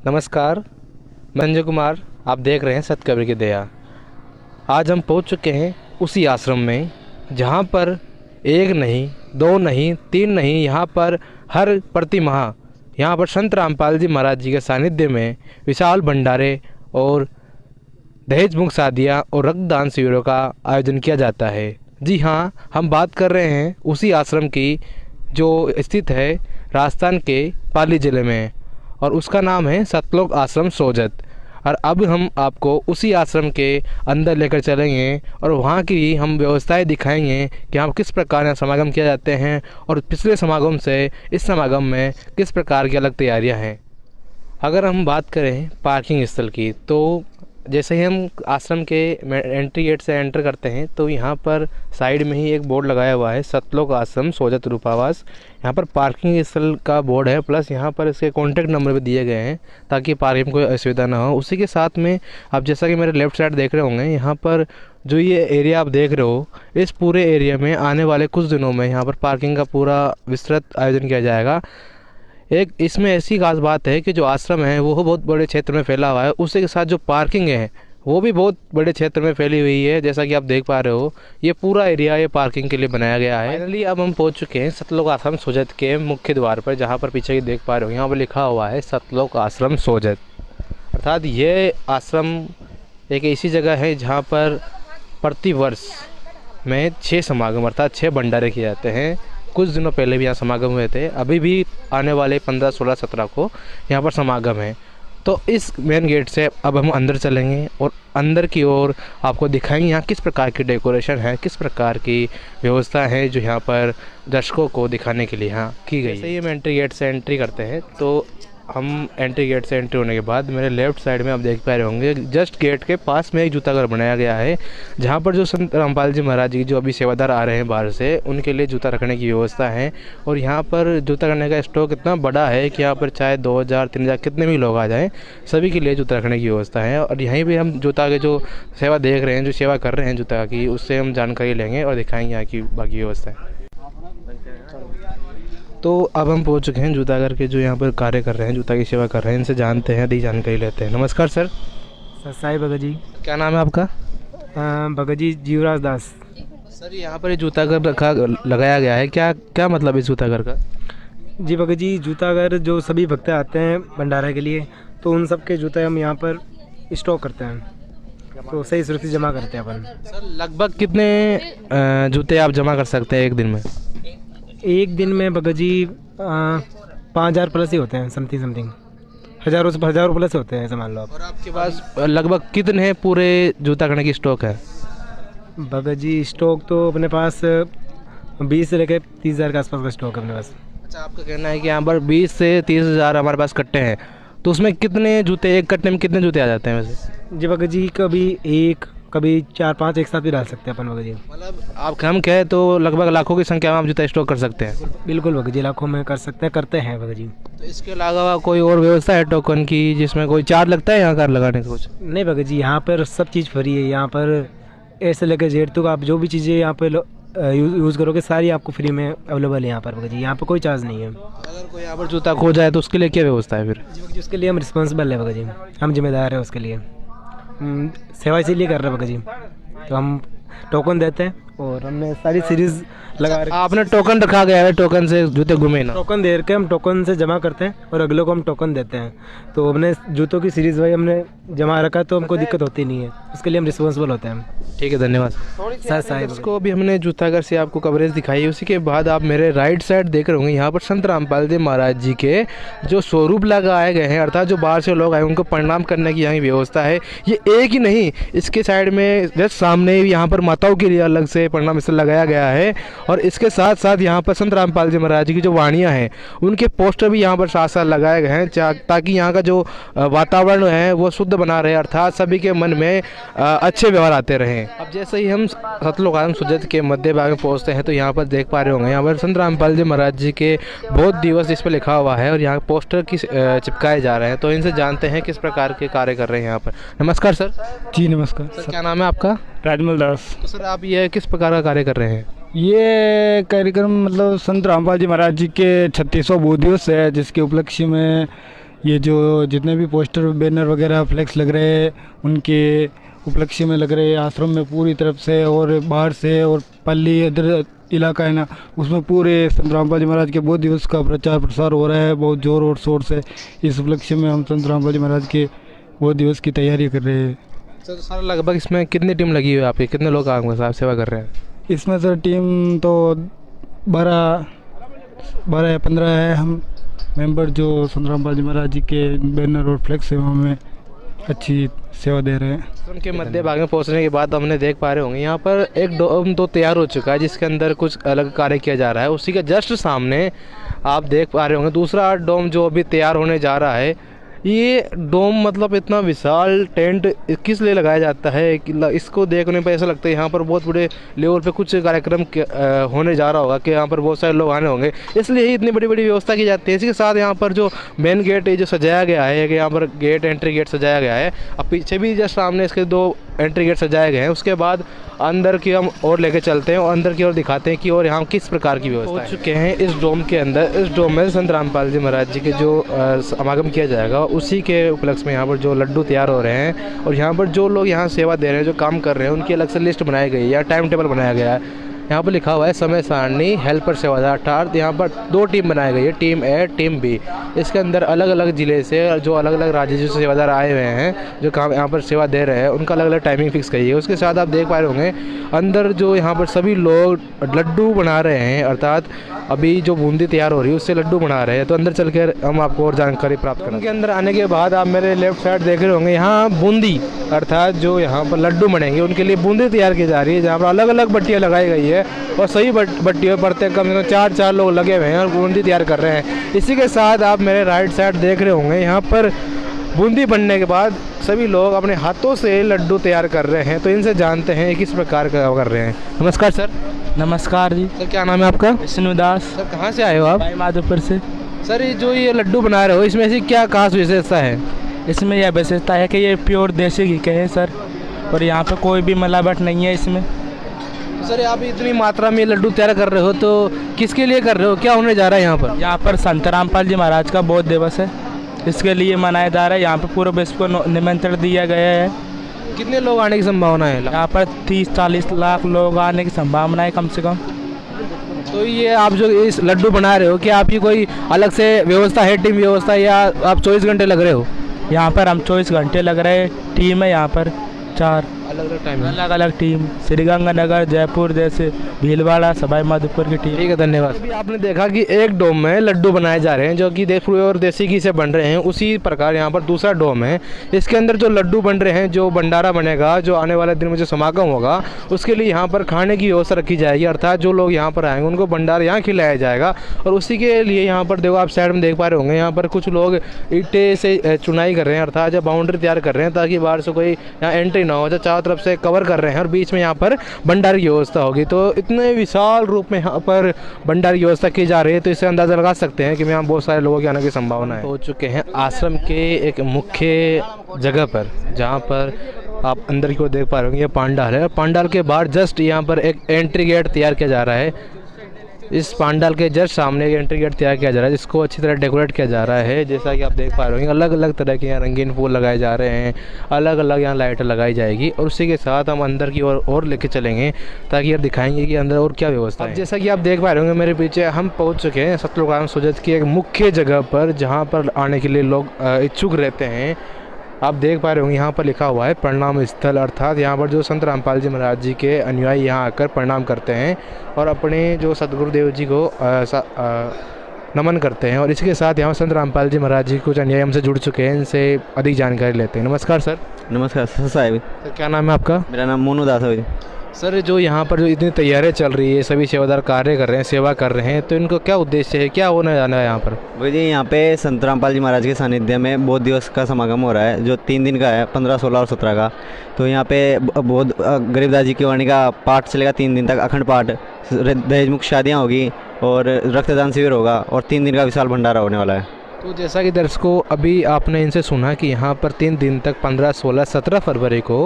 नमस्कार, मैं संजय कुमार। आप देख रहे हैं सतकबीर की दया। आज हम पहुंच चुके हैं उसी आश्रम में जहां पर एक नहीं, दो नहीं, तीन नहीं, यहां पर हर प्रति माह यहां पर संत रामपाल जी महाराज जी के सानिध्य में विशाल भंडारे और दहेज मुक्त शादियाँ और रक्तदान शिविरों का आयोजन किया जाता है। जी हाँ, हम बात कर रहे हैं उसी आश्रम की जो स्थित है राजस्थान के पाली ज़िले में, और उसका नाम है सतलोक आश्रम सोजत। और अब हम आपको उसी आश्रम के अंदर लेकर चलेंगे और वहाँ की हम व्यवस्थाएं दिखाएंगे कि हम किस प्रकार यहाँ समागम किया जाते हैं और पिछले समागम से इस समागम में किस प्रकार की अलग तैयारियाँ हैं। अगर हम बात करें पार्किंग स्थल की, तो जैसे ही हम आश्रम के एंट्री गेट से एंटर करते हैं तो यहाँ पर साइड में ही एक बोर्ड लगाया हुआ है सतलोक आश्रम सोजत रूपावास। यहाँ पर पार्किंग स्थल का बोर्ड है, प्लस यहाँ पर इसके कॉन्टैक्ट नंबर भी दिए गए हैं ताकि पार्किंग में कोई असुविधा ना हो। उसी के साथ में आप जैसा कि मेरे लेफ़्ट साइड देख रहे होंगे, यहाँ पर जो ये एरिया आप देख रहे हो, इस पूरे एरिया में आने वाले कुछ दिनों में यहाँ पर पार्किंग का पूरा विस्तृत आयोजन किया जाएगा। एक इसमें ऐसी खास बात है कि जो आश्रम है वो बहुत बड़े क्षेत्र में फैला हुआ है, उसी के साथ जो पार्किंग है वो भी बहुत बड़े क्षेत्र में फैली हुई है। जैसा कि आप देख पा रहे हो, ये पूरा एरिया ये पार्किंग के लिए बनाया गया है। फाइनली अब हम पहुंच चुके हैं सतलोक आश्रम सोजत के मुख्य द्वार पर, जहां पर पीछे की देख पा रहे हो यहाँ पर लिखा हुआ है सतलोक आश्रम सोजत। अर्थात ये आश्रम एक ऐसी जगह है जहाँ पर प्रति वर्ष में 6 समागम अर्थात 6 भंडारे किए जाते हैं। कुछ दिनों पहले भी यहाँ समागम हुए थे, अभी भी आने वाले 15, 16, 17 को यहाँ पर समागम है। तो इस मेन गेट से अब हम अंदर चलेंगे और अंदर की ओर आपको दिखाएंगे यहाँ किस प्रकार की डेकोरेशन है, किस प्रकार की व्यवस्था है जो यहाँ पर दर्शकों को दिखाने के लिए यहाँ की गई है। जैसे ही हम एंट्री गेट से एंट्री करते हैं तो हम एंट्री गेट से एंट्री होने के बाद मेरे लेफ़्ट साइड में आप देख पा रहे होंगे, जस्ट गेट के पास में एक जूता घर बनाया गया है, जहाँ पर जो संत रामपाल जी महाराज जी जो अभी सेवादार आ रहे हैं बाहर से, उनके लिए जूता रखने की व्यवस्था है। और यहाँ पर जूता रखने का स्टॉक इतना बड़ा है कि यहाँ पर चाहे 2000, 3000 कितने भी लोग आ जाएँ, सभी के लिए जूता रखने की व्यवस्था है। और यहीं पर हम जूता के जो सेवा देख रहे हैं, जो सेवा कर रहे हैं जूता की, उससे हम जानकारी लेंगे और दिखाएँगे यहाँ की बाकी व्यवस्था है। तो अब हम पहुंच चुके हैं जूताघर के जो यहाँ पर कार्य कर रहे हैं, जूता की सेवा कर रहे हैं, इनसे जानते हैं, अधिक जानकारी लेते हैं। नमस्कार सर। साई भगत जी। क्या नाम है आपका? भगत जी जीवराज दास। सर यहाँ पर जूताघर रखा लगाया गया है, क्या क्या मतलब इस जूताघर का? जी भगत जी, जूताघर जो सभी भक्त आते हैं भंडारा के लिए, तो उन सब के जूते हम यहाँ पर स्टॉक करते हैं, तो सही सुरक्षित जमा करते हैं अपन। सर लगभग कितने जूते आप जमा कर सकते हैं एक दिन में? एक दिन में भगत जी 5000 प्लस ही होते हैं, समथिंग हज़ारों प्लस होते हैं, समझ लो आप। और आपके पास लगभग कितने पूरे जूता करने की स्टॉक है? भगत जी स्टॉक तो अपने पास 20 से लेकर 30,000 के आसपास का स्टॉक है अपने पास। अच्छा, आपका कहना है कि यहाँ पर 20 से 30,000 हमारे पास कट्टे हैं, तो उसमें कितने जूते, एक कट्टे में कितने जूते आ जाते हैं वैसे? जी भगत जी, कभी 4-5 एक साथ भी डाल सकते हैं अपन भगत जी। मतलब आप हम कहें तो लगभग लाखों की संख्या में आप जूता स्टॉक कर सकते हैं? बिल्कुल भगत जी, लाखों में कर सकते हैं, करते हैं भगत जी। तो इसके अलावा कोई और व्यवस्था है टोकन की जिसमें कोई चार्ज लगता है यहाँ कार लगाने का कुछ? नहीं भगत जी, यहाँ पर सब चीज़ फ्री है। यहाँ पर ऐसे लेकर जेड तक आप जो भी चीज़ें यहाँ पर यूज़ करोगे सारी आपको फ्री में अवेलेबल है यहाँ पर भगत जी। यहाँ पर कोई चार्ज नहीं है। अगर कोई यहाँ पर जूता खो जाए तो उसके लिए क्या व्यवस्था है फिर? जी भगत जी, उसके लिए हम रिस्पॉन्सिबल है भगत जी, हम जिम्मेदार हैं उसके लिए। सेवा इसीलिए कर रहे हैं भगत जी, तो हम टोकन देते हैं और हमने सारी सीरीज़ लगा रखी। आपने टोकन रखा गया है, टोकन से जूते घूमे ना? टोकन दे के हम टोकन से जमा करते हैं और अगले को हम टोकन देते हैं, तो हमने जूतों की सीरीज़ भाई हमने जमा रखा, तो हमको दिक्कत होती नहीं है, उसके लिए हम रिस्पॉन्सिबल होते हैं। ठीक है, धन्यवाद सर। साहब इसको अभी हमने जूताघर से आपको कवरेज दिखाई, उसी के बाद आप मेरे राइट साइड देख रहे होंगे, यहाँ पर संत रामपाल जी महाराज जी के जो स्वरूप लगाए गए हैं, अर्थात जो बाहर से लोग आए उनको प्रणाम करने की यहाँ की व्यवस्था है। ये एक ही नहीं, इसके साइड में जस्ट सामने यहाँ पर माताओं के लिए अलग से प्रणाम स्थल लगाया गया है, और इसके साथ साथ यहाँ पर संत रामपाल जी महाराज जी की जो वाणियाँ हैं उनके पोस्टर भी यहाँ पर साथ साथ लगाए गए हैं, ताकि यहाँ का जो वातावरण है वो शुद्ध बना रहे, अर्थात सभी के मन में अच्छे व्यवहार आते रहें। अब जैसे ही हम सतलोक आश्रम सोजत के मध्य भाग में पहुँचते हैं तो यहाँ पर देख पा रहे होंगे, यहाँ पर संत रामपाल जी महाराज जी के बहुत दिवस इस पर लिखा हुआ है और यहाँ पोस्टर की चिपकाए जा रहे हैं, तो इनसे जानते हैं किस प्रकार के कार्य कर रहे हैं यहाँ पर। नमस्कार सर। जी नमस्कार सर, क्या नाम है आपका? राजमल दास। तो सर आप ये किस प्रकार का कार्य कर रहे हैं? ये कार्यक्रम मतलब संत रामपाल जी महाराज जी के 36वां बोध दिवस है, जिसके उपलक्ष्य में ये जो जितने भी पोस्टर बैनर वगैरह फ्लेक्स लग रहे हैं उनके उपलक्ष्य में लग रहे हैं आश्रम में पूरी तरफ से और बाहर से, और पल्ली इधर इलाका है ना उसमें पूरे संत रामपाल जी महाराज के बहुत दिवस का प्रचार प्रसार हो रहा है बहुत जोर और शोर से। इस उपलक्ष्य में हम संत रामपाल जी महाराज के बहुत दिवस की तैयारी कर रहे हैं। सर सर लगभग इसमें कितनी टीम लगी हुई है आपकी, कितने लोग आएंगे साहब सेवा कर रहे हैं? इसमें सर टीम तो 12 या 15 है हम मेंबर जो संत रामपाल जी महाराज जी के बैनर और फ्लैक्स सेवा में अच्छी सेवा दे रहे हैं। उनके मध्य भाग में पहुंचने के बाद हमने देख पा रहे होंगे यहाँ पर एक डोम तो तैयार हो चुका है जिसके अंदर कुछ अलग कार्य किया जा रहा है। उसी के जस्ट सामने आप देख पा रहे होंगे दूसरा डोम जो अभी तैयार होने जा रहा है। ये डोम मतलब इतना विशाल टेंट किस लिए लगाया जाता है कि इसको देखने पर ऐसा लगता है यहाँ पर बहुत बड़े लेवल पे कुछ कार्यक्रम होने जा रहा होगा कि यहाँ पर बहुत सारे लोग आने होंगे, इसलिए ही इतनी बड़ी बड़ी व्यवस्था की जाती है। इसी के साथ यहाँ पर जो मेन गेट है जो सजाया गया है कि यहाँ पर गेट एंट्री गेट सजाया गया है। अब पीछे भी जस्ट सामने इसके 2 एंट्री गेट सजाए गए हैं। उसके बाद अंदर की हम और लेके चलते हैं और अंदर की ओर दिखाते हैं कि और यहाँ किस प्रकार की व्यवस्था हो चुके हैं इस डोम के अंदर। इस डोम में संत रामपाल जी महाराज जी के जो समागम किया जाएगा उसी के उपलक्ष्य में यहाँ पर जो लड्डू तैयार हो रहे हैं और यहाँ पर जो लोग यहाँ सेवा दे रहे हैं जो काम कर रहे हैं उनकी अलग से लिस्ट बनाई गई है या टाइम टेबल बनाया गया है। यहाँ पर लिखा हुआ है समय सारणी हेल्पर सेवादार, अर्थात यहाँ पर 2 टीम बनाई गई है, टीम ए टीम बी। इसके अंदर अलग अलग ज़िले से जो अलग अलग राज्य से सेवादार आए हुए हैं जो काम यहाँ पर सेवा दे रहे हैं उनका अलग अलग टाइमिंग फिक्स करी है। उसके साथ आप देख पा रहे होंगे अंदर जो यहाँ पर सभी लोग लड्डू बना रहे हैं, अर्थात अभी जो बूंदी तैयार हो रही है उससे लड्डू बना रहे हैं। तो अंदर चल कर हम आपको और जानकारी प्राप्त करें। उनके अंदर आने के बाद आप मेरे लेफ्ट साइड देख रहे होंगे यहाँ बूंदी अर्थात जो यहाँ पर लड्डू बनेंगे उनके लिए बूंदी तैयार की जा रही है, जहाँ पर अलग अलग बट्टियाँ लगाई गई है और सही बट्टियों पर कम से कम 4 लोग लगे हुए हैं और बूंदी तैयार कर रहे हैं। इसी के साथ आप मेरे राइट साइड देख रहे होंगे यहाँ पर बूंदी बनने के बाद सभी लोग अपने हाथों से लड्डू तैयार कर रहे हैं। तो इनसे जानते हैं किस प्रकार का कर रहे हैं। नमस्कार सर। नमस्कार जी। सर क्या नाम है आपका? विष्णुदास। सर कहाँ से आए हो आप? भाई माधोपुर से। सर ये जो ये लड्डू बना रहे हो इसमें ऐसी क्या खास विशेषता है? इसमें यह विशेषता है कि ये प्योर देसी घी के हैं सर, और यहाँ पे कोई भी मिलावट नहीं है इसमें। सर आप इतनी मात्रा में लड्डू तैयार कर रहे हो तो किसके लिए कर रहे हो, क्या होने जा रहा है यहाँ पर? यहाँ पर संत रामपाल जी महाराज का बहुत दिवस है, इसके लिए मनाया जा रहा है। यहाँ पर पूरे विश्व को निमंत्रण दिया गया है। कितने लोग आने की संभावना है? यहाँ पर 30-40 लाख लोग आने की संभावना है कम से कम। तो ये आप जो इस लड्डू बना रहे हो क्या आपकी कोई अलग से व्यवस्था है, टीम व्यवस्था, या आप 24 घंटे लग रहे हो? यहाँ पर हम 24 घंटे लग रहे हैं। टीम है यहाँ पर 4 अलग अलग टीम, श्रीगंगानगर, जयपुर जैसे भीलवाड़ा, सवाई माधोपुर की टीम। ठीक है, धन्यवाद। अभी आपने देखा कि एक डोम में लड्डू बनाए जा रहे हैं जो कि प्योर देसी घी से बन रहे हैं। उसी प्रकार यहाँ पर दूसरा डोम है, इसके अंदर जो लड्डू बन रहे हैं, जो भंडारा बनेगा, जो आने वाले दिन में जो समागम होगा उसके लिए यहाँ पर खाने की व्यवस्था रखी जाएगी। अर्थात जो लोग यहाँ पर आएंगे उनको भंडारा यहाँ खिलाया जाएगा। और उसी के लिए यहाँ पर देखो आप साइड में देख पा रहे होंगे यहाँ पर कुछ लोग ईंटे से चुनाई कर रहे हैं, अर्थात जब बाउंड्री तैयार कर रहे हैं ताकि बाहर से कोई यहाँ एंट्री ना हो। चारों तरफ से कवर कर रहे हैं और बीच में यहाँ पर भंडारे की व्यवस्था होगी। तो इतने विशाल रूप में यहाँ पर भंडारे की व्यवस्था की जा रही है, तो इससे अंदाज़ा लगा सकते हैं कि यहाँ बहुत सारे लोगों के आने की संभावना है। हो चुके हैं आश्रम के एक मुख्य जगह पर, जहाँ पर आप अंदर की ओर देख पा रहे होंगे ये पांडाल है। पांडाल के बाहर जस्ट यहाँ पर एक एंट्री गेट तैयार किया जा रहा है। इस पांडाल के जस्ट सामने एक एंट्री गेट तैयार किया जा रहा है जिसको अच्छी तरह डेकोरेट किया जा रहा है। जैसा कि आप देख पा रहे होंगे अलग अलग तरह के यहाँ रंगीन फूल लगाए जा रहे हैं, अलग अलग यहाँ लाइटें लगाई जाएगी। और उसी के साथ हम अंदर की ओर और लेके चलेंगे ताकि यार दिखाएंगे कि अंदर और क्या व्यवस्था है। जैसा कि आप देख पा रहे होंगे मेरे पीछे हम पहुँच चुके हैं सतलोक सुजत की एक मुख्य जगह पर, जहाँ पर आने के लिए लोग इच्छुक रहते हैं। आप देख पा रहे होंगे यहाँ पर लिखा हुआ है प्रणाम स्थल, अर्थात यहाँ पर जो संत रामपाल जी महाराज जी के अनुयायी यहाँ आकर प्रणाम करते हैं और अपने जो सतगुरुदेव जी को नमन करते हैं। और इसके साथ यहाँ संत रामपाल जी महाराज जी कुछ अनुयायी हमसे जुड़ चुके हैं, इनसे अधिक जानकारी लेते हैं। नमस्कार सर। नमस्कार साहब। सर क्या नाम है आपका? मेरा नाम मोनू दास है। सर जो यहाँ पर जो इतनी तैयारियाँ चल रही है, सभी सेवादार कार्य कर रहे हैं, सेवा कर रहे हैं, तो इनको क्या उद्देश्य है, क्या होने जाना है यहाँ पर? भाई जी यहाँ पे संत रामपाल जी महाराज के सानिध्य में बहुत दिवस का समागम हो रहा है जो 3 दिन का है, 15, 16 और 17 का। तो यहाँ पे बहुत गरीबदास जी की वाणी का पाठ चलेगा 3 दिन तक, अखंड पाठ, दहेज मुक्त शादियाँ होगी और रक्तदान शिविर होगा और 3 दिन का विशाल भंडारा होने वाला है। तो जैसा कि दर्शकों अभी आपने इनसे सुना कि यहाँ पर 3 दिन तक 15, 16, 17 फरवरी को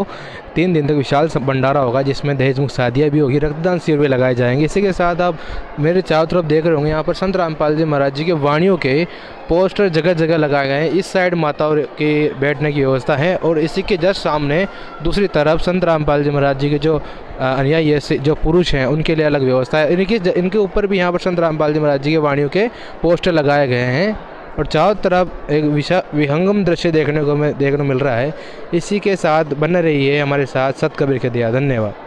3 दिन तक विशाल भंडारा होगा, जिसमें दहेज मुक्त शादियाँ भी होगी, रक्तदान शिविर भी लगाए जाएंगे। इसी के साथ आप मेरे चारों तरफ देख रहे होंगे यहाँ पर संत रामपाल जी महाराज जी के वाणियों के पोस्टर जगह जगह लगाए गए हैं। इस साइड माताओं के बैठने की व्यवस्था है और इसी के जस्ट सामने दूसरी तरफ संत रामपाल जी महाराज जी के जो अनुयायी है, जो पुरुष हैं, उनके लिए अलग व्यवस्था है। इनके ऊपर भी यहाँ पर संत रामपाल जी महाराज जी के वाणियों के पोस्टर लगाए गए हैं और चारों तरफ एक विहंगम दृश्य देखने को मिल रहा है। इसी के साथ बने रहिए हमारे साथ सत कबीर के दिया। धन्यवाद।